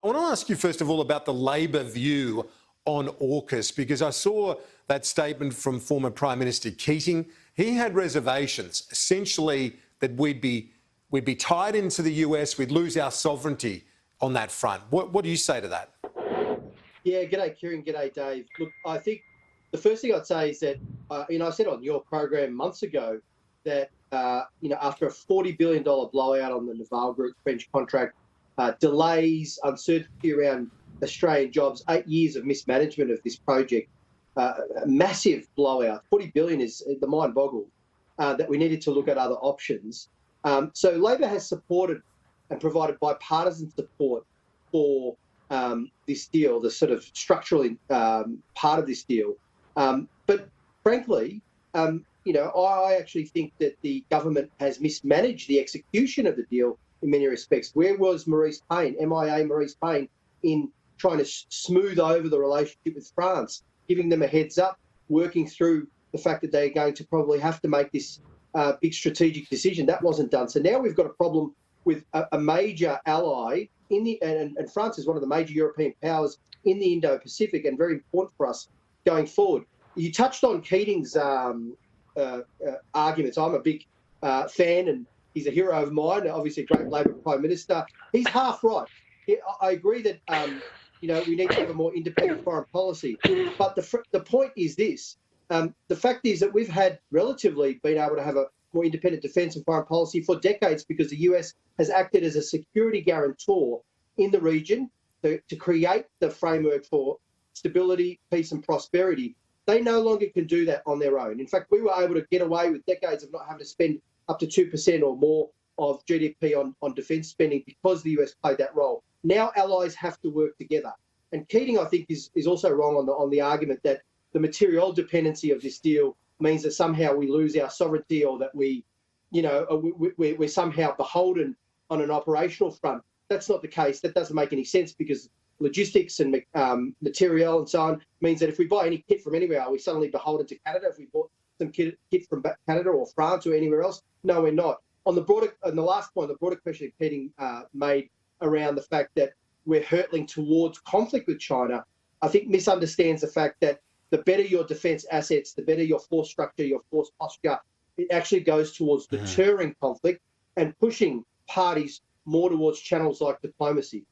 want to ask you, first of all, about the Labor view on AUKUS, because I saw that statement from former Prime Minister Keating. He had reservations, essentially, that we'd be tied into the US, we'd lose our sovereignty on that front. What do you say to that? Yeah, g'day, Kieran. G'day, Dave. Look, I think the first thing I'd say is that, I said on your program months ago that, after a $40 billion blowout on the Naval Group French contract, delays, uncertainty around Australian jobs, 8 years of mismanagement of this project, a massive blowout. 40 billion is the mind boggle, that we needed to look at other options. So Labor has supported and provided bipartisan support for this deal, the sort of structural part of this deal. But frankly, I actually think that the government has mismanaged the execution of the deal in many respects. Where was Maurice Payne, MIA Maurice Payne, in trying to smooth over the relationship with France, giving them a heads up, working through the fact that they're going to probably have to make this big strategic decision? That wasn't done. So now we've got a problem with a major ally in the, and France is one of the major European powers in the Indo-Pacific, and very important for us going forward. You touched on Keating's arguments. I'm a big fan, and he's a hero of mine, obviously a great Labor Prime Minister. He's half right. I agree that, we need to have a more independent foreign policy. But the point is this. The fact is that we've had relatively been able to have a more independent defence and foreign policy for decades, because the US has acted as a security guarantor in the region to create the framework for stability, peace and prosperity. They no longer can do that on their own. In fact, we were able to get away with decades of not having to spend up to 2% or more of GDP on defence spending because the US played that role. Now allies have to work together. And Keating, I think, is also wrong on the argument that the material dependency of this deal means that somehow we lose our sovereignty, or that we're somehow beholden on an operational front. That's not the case. That doesn't make any sense, because logistics and material and so on means that if we buy any kit from anywhere, are we suddenly beholden to Canada? If we bought some kit from Canada or France or anywhere else, no, we're not. On the last point, the broader question that Keating made around the fact that we're hurtling towards conflict with China, I think misunderstands the fact that the better your defence assets, the better your force structure, your force posture, it actually goes towards deterring conflict and pushing parties more towards channels like diplomacy.